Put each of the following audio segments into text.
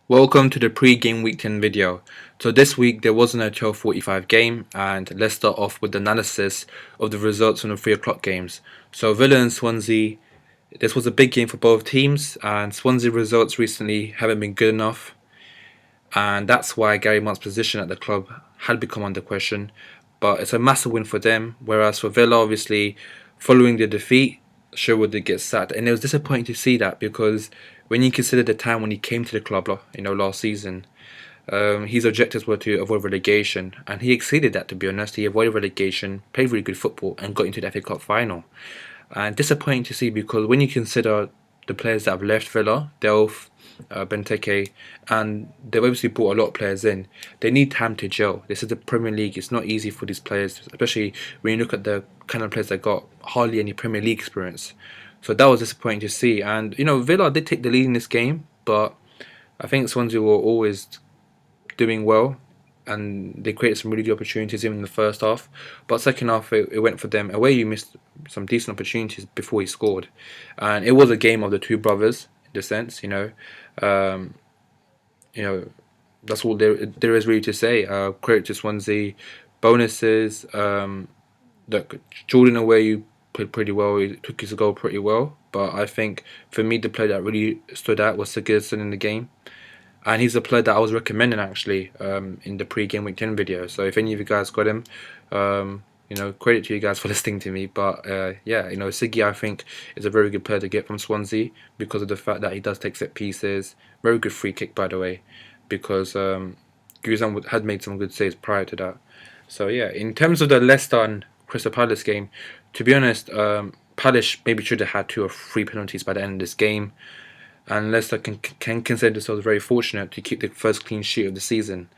Welcome to the pre-game week 10 video. So this week there wasn't a 12:45 game and let's start off with the analysis of the results from the 3 o'clock games. So Villa and Swansea, this was a big game for both teams and Swansea results recently haven't been good enough, and that's why Gary Mont's position at the club had become under question. But it's a massive win for them, whereas for Villa, obviously, following the defeat, Sherwood did get sacked, and it was disappointing to see that because when you consider the time when he came to the club, last season, his objectives were to avoid relegation, and he exceeded that. To be honest, he avoided relegation, played really good football, and got into the FA Cup final. And disappointing to see because when you consider the players that have left Villa, Delph, Benteke, and they've obviously brought a lot of players in. They need time to gel. This is the Premier League. It's not easy for these players, especially when you look at the kind of players that got hardly any Premier League experience. So that was disappointing to see. And Villa did take the lead in this game, but I think Swansea were always doing well, and they created some really good opportunities even in the first half. But second half, it went for them. Away, you missed some decent opportunities before he scored, and it was a game of the two brothers in the sense. Um, you know, that's all there is really to say. Credit to Swansea, bonuses. Look, Jordan away, you played pretty well. He took his goal pretty well. But I think for me, the player that really stood out was Sigurdsson in the game. And he's a player that I was recommending actually in the pre-game week 10 video. So if any of you guys got him, credit to you guys for listening to me. But Siggy I think is a very good player to get from Swansea because of the fact that he does take set pieces. Very good free kick, by the way, because Guzan had made some good saves prior to that. So yeah, in terms of the Leicester and Crystal Palace game, to be honest, Palace maybe should have had 2 or 3 penalties by the end of this game, and Leicester can consider themselves very fortunate to keep the first clean sheet of the season.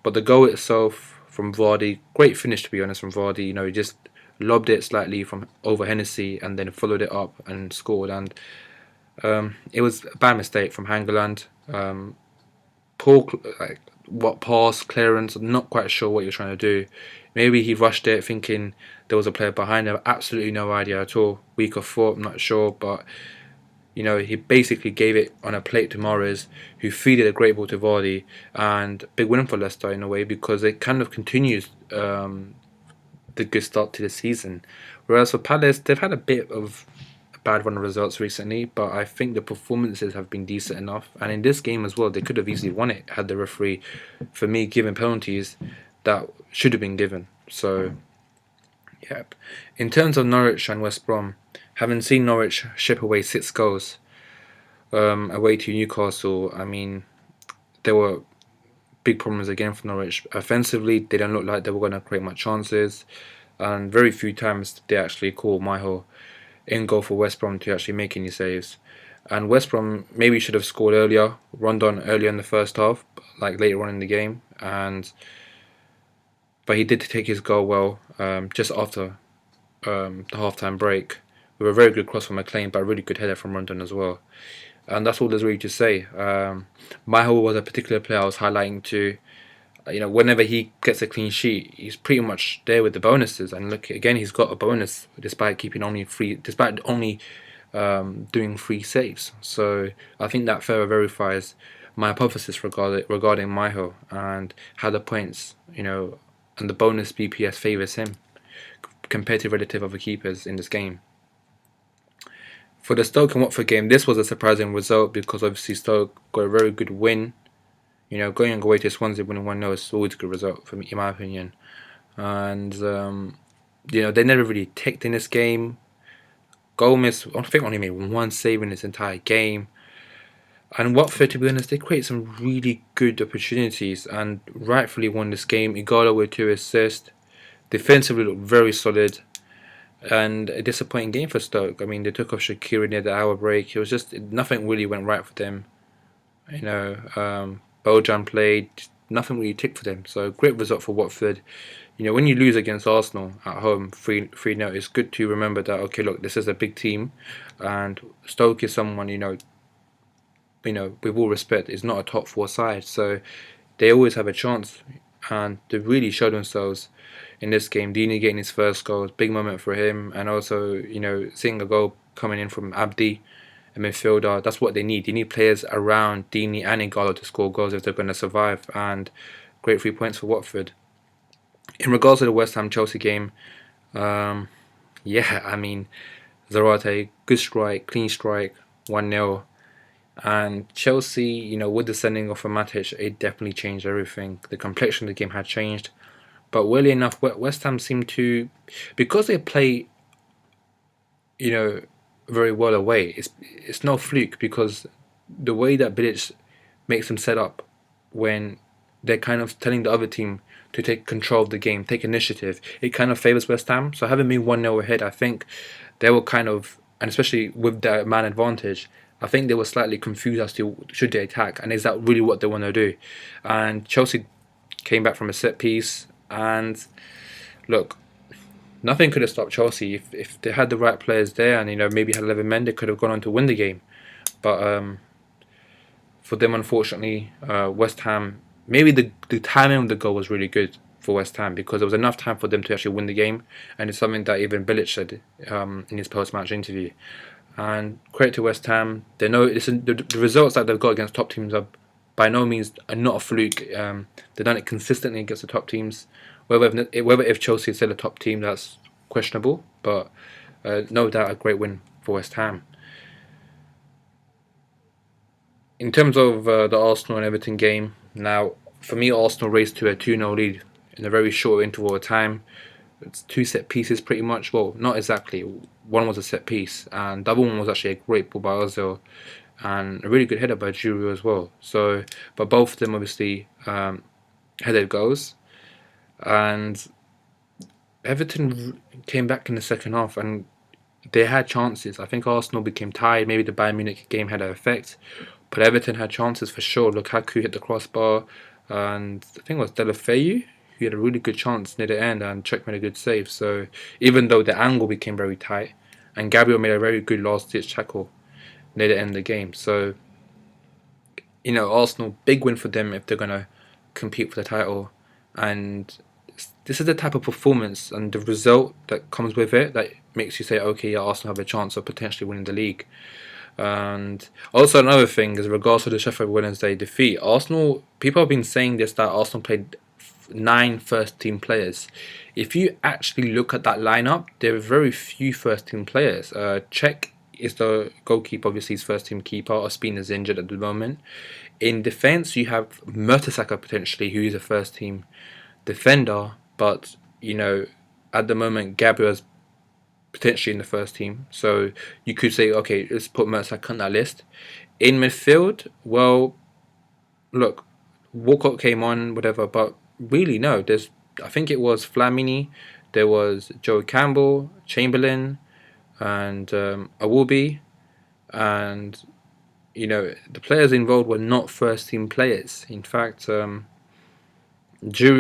But the goal itself from Vardy, great finish to be honest from Vardy. He just lobbed it slightly from over Hennessy and then followed it up and scored. And it was a bad mistake from Hangeland. Poor what pass clearance. I'm not quite sure what you're trying to do. Maybe he rushed it thinking there was a player behind him. Absolutely no idea at all. Weak of foot, I'm not sure, but he basically gave it on a plate to Morris, who feeded a great ball to Vardy, and big win for Leicester in a way because it kind of continues the good start to the season. Whereas for Palace, they've had a bit of a bad run of results recently, but I think the performances have been decent enough. And in this game as well, they could have easily won it had the referee, for me, given penalties that should have been given. So, yep. In terms of Norwich and West Brom, having seen Norwich ship away 6 goals away to Newcastle, I mean, there were big problems again for Norwich. Offensively, they don't look like they were going to create much chances, and very few times did they actually call Michael in goal for West Brom to actually make any saves. And West Brom maybe should have scored earlier, run on earlier in the first half, like later on in the game, but he did take his goal well just after the halftime break, with a very good cross from McLean, but a really good header from Rondon as well. And that's all there's really to say. Michael was a particular player I was highlighting to. Whenever he gets a clean sheet, he's pretty much there with the bonuses. And look, again, he's got a bonus despite only doing 3 saves. So I think that further verifies my hypothesis regarding Michael and how the points, and the bonus BPS favours him compared to relative other keepers in this game. For the Stoke and Watford game, this was a surprising result because obviously Stoke got a very good win. Going away to Swansea winning 1-0 is always a good result for me, in my opinion. And they never really ticked in this game. Gomez, I think, only made 1 save in this entire game. And Watford, to be honest, they created some really good opportunities and rightfully won this game. Igalo with 2 assists. Defensively looked very solid. And a disappointing game for Stoke. I mean, they took off Shaqiri near the hour break. It was just, nothing really went right for them. Bojan played, nothing really ticked for them. So great result for Watford. When you lose against Arsenal at home 3-0, it's good to remember that, okay, look, this is a big team, and Stoke is someone, with all respect, is not a top 4 side. So they always have a chance, and they really showed themselves in this game. Dini getting his first goal, big moment for him, and also seeing a goal coming in from Abdi a midfielder. That's what they need. You need players around Deeney and Igalo to score goals if they're going to survive. And great 3 points for Watford. In regards to the West Ham Chelsea game, yeah, I mean, Zarate, good strike, clean strike, 1-0. And Chelsea, with the sending off of Matic, it definitely changed everything. The complexion of the game had changed. But weirdly enough, West Ham seemed to, because they play, very well away. It's no fluke, because the way that Bilic makes them set up when they're kind of telling the other team to take control of the game, take initiative, it kind of favours West Ham. So having been 1-0 ahead, I think they were kind of, and especially with the man advantage, I think they were slightly confused as to should they attack and is that really what they want to do. And Chelsea came back from a set piece, and look, nothing could have stopped Chelsea if they had the right players there, and maybe had 11 men, they could have gone on to win the game. But for them, unfortunately, West Ham, maybe the timing of the goal was really good for West Ham, because there was enough time for them to actually win the game, and it's something that even Bilic said in his post-match interview. And credit to West Ham, they know the results that they've got against top teams are by no means are not a fluke. They've done it consistently against the top teams. Whether if Chelsea is still a top team, that's questionable, but no doubt a great win for West Ham. In terms of the Arsenal and Everton game, now for me, Arsenal raced to a 2-0 lead in a very short interval of time. It's 2 set pieces pretty much. Well, not exactly. One was a set piece, and the other one was actually a great ball by Ozil, and a really good header by Giroud as well. So, but both of them obviously headed goals, and Everton came back in the second half, and they had chances. I think Arsenal became tired. Maybe the Bayern Munich game had an effect, but Everton had chances for sure. Lukaku hit the crossbar, and I think it was Deulofeu who had a really good chance near the end, and Czech made a good save. So even though the angle became very tight, and Gabriel made a very good last-ditch tackle near the end of the game. So, Arsenal, big win for them if they're going to compete for the title. And this is the type of performance and the result that comes with it that makes you say, okay, yeah, Arsenal have a chance of potentially winning the league. And also another thing is, in regards to the Sheffield Wednesday defeat, Arsenal, people have been saying this, that Arsenal played 9 first-team players. If you actually look at that lineup, there are very few first-team players. Czech is the goalkeeper, obviously his first-team keeper. Ospina is injured at the moment. In defence, you have Mertesacker potentially, who is a first-team defender, but at the moment Gabriel is potentially in the first team. So you could say, okay, let's put Mertesacker on that list. In midfield, well, look, Walcott came on, whatever, but really, no. I think it was Flamini, there was Joe Campbell, Chamberlain, and Awobi, and the players involved were not first team players. In fact, Giroud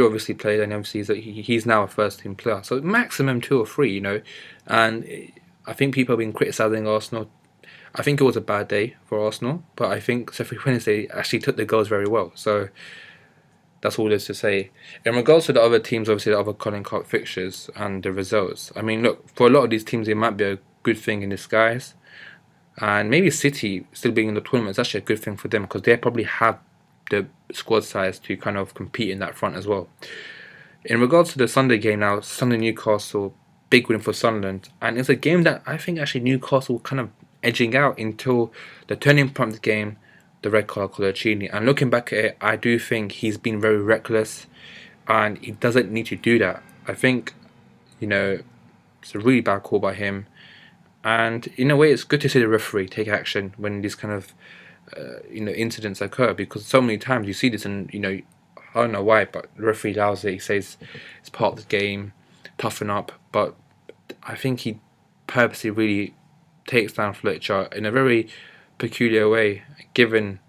obviously played, and obviously he's now a first team player. So maximum 2 or 3, and I think people have been criticising Arsenal. I think it was a bad day for Arsenal, but I think Sheffield Wednesday actually took the goals very well. So that's all there is to say. In regards to the other teams, obviously the other Colin Cup fixtures and the results, I mean, look, for a lot of these teams, it might be a good thing in disguise. And maybe City still being in the tournament is actually a good thing for them, because they probably have the squad size to kind of compete in that front as well. In regards to the Sunday game now, Sunday Newcastle, big win for Sunderland. And it's a game that I think actually Newcastle kind of edging out until the turning point of the game, the red card Colaccini. And looking back at it, I do think he's been very reckless, and he doesn't need to do that. I think, it's a really bad call by him. And in a way, it's good to see the referee take action when these kind of incidents occur, because so many times you see this, and I don't know why, but the referee allows it. He says it's part of the game, toughen up. But I think he purposely really takes down Fletcher in a very peculiar way, given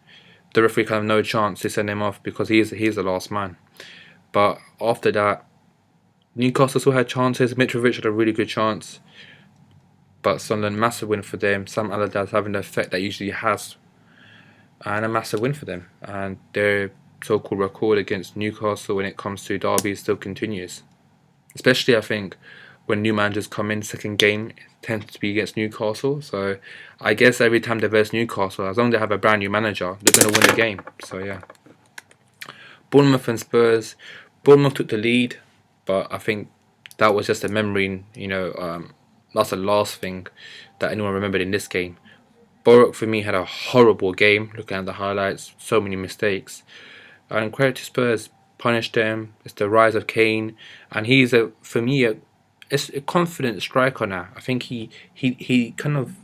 the referee kind of no chance to send him off, because he's the last man. But after that, Newcastle still had chances. Mitrovic had a really good chance, but Sunderland, massive win for them. Sam Allardyce having the effect that he usually has, and a massive win for them. And their so-called record against Newcastle when it comes to derbies still continues. Especially, I think, when new managers come in, second game tends to be against Newcastle. So I guess every time they verse Newcastle, as long as they have a brand new manager, they're going to win the game. So yeah. Bournemouth and Spurs. Bournemouth took the lead, but I think that was just a memory. That's the last thing that anyone remembered in this game. Borough for me had a horrible game. Looking at the highlights, so many mistakes. And credit to Spurs, punished them. It's the rise of Kane, and he's for me it's a confident striker now. I think he kind of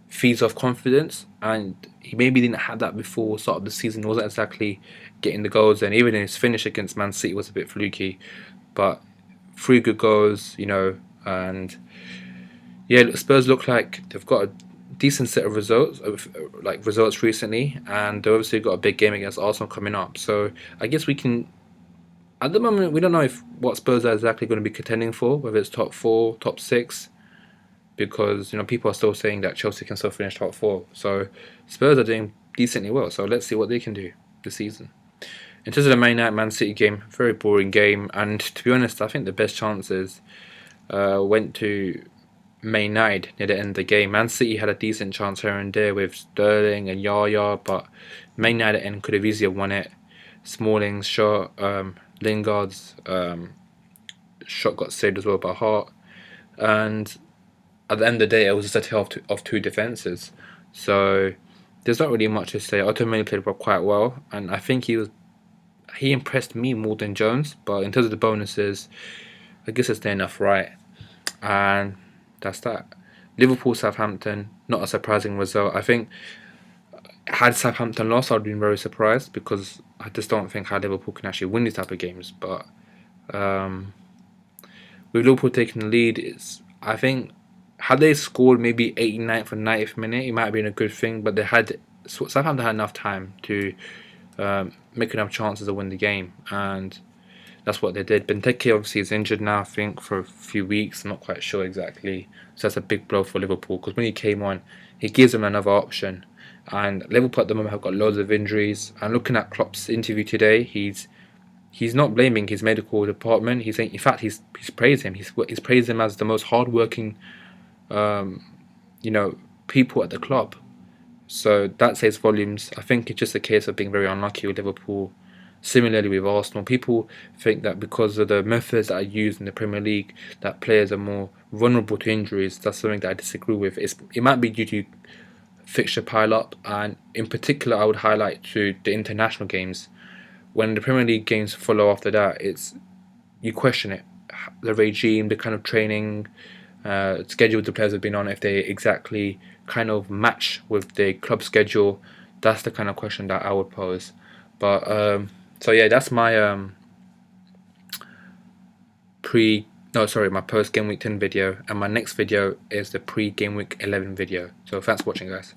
feeds off confidence, and he maybe didn't have that before start of the season. He wasn't exactly getting the goals, and even his finish against Man City was a bit fluky. But 3 good goals, and yeah, Spurs look like they've got a decent set of results recently, and they obviously got a big game against Arsenal coming up. So I guess we can. At the moment, we don't know if what Spurs are exactly going to be contending for, whether it's top 4, top 6, because people are still saying that Chelsea can still finish top 4. So Spurs are doing decently well. So let's see what they can do this season. In terms of the Man City game, very boring game, and to be honest, I think the best chances went to Man United near the end of the game. Man City had a decent chance here and there with Sterling and Yaya, but Man United at the end could have easily won it. Smalling's shot, Lingard's shot got saved as well by Hart, and at the end of the day, it was just a tale of two defences. So there's not really much to say. Otto played quite well, and I think he impressed me more than Jones. But in terms of the bonuses, I guess it's enough, right? And that's that. Liverpool Southampton, not a surprising result. I think had Southampton lost, I'd been very surprised, because I just don't think how Liverpool can actually win these type of games. But with Liverpool taking the lead, I think had they scored maybe 89th or 90th minute, it might have been a good thing. But Southampton had enough time to make enough chances to win the game, and that's what they did. Benteke obviously is injured now, I think, for a few weeks. I'm not quite sure exactly. So that's a big blow for Liverpool, because when he came on, he gives them another option. And Liverpool at the moment have got loads of injuries. And looking at Klopp's interview today, he's not blaming his medical department. He's saying, in fact, he's praised him. He's praised him as the most hardworking, people at the club. So that says volumes. I think it's just a case of being very unlucky with Liverpool. Similarly with Arsenal, people think that because of the methods that are used in the Premier League, that players are more vulnerable to injuries. That's something that I disagree with. It might be due to fixture pile-up, and in particular, I would highlight to the international games. When the Premier League games follow after that, you question it, the regime, the kind of training schedule the players have been on, if they exactly kind of match with the club schedule. That's the kind of question that I would pose. But so yeah, that's my my post Game Week 10 video, and my next video is the pre Game Week 11 video. So thanks for watching, guys.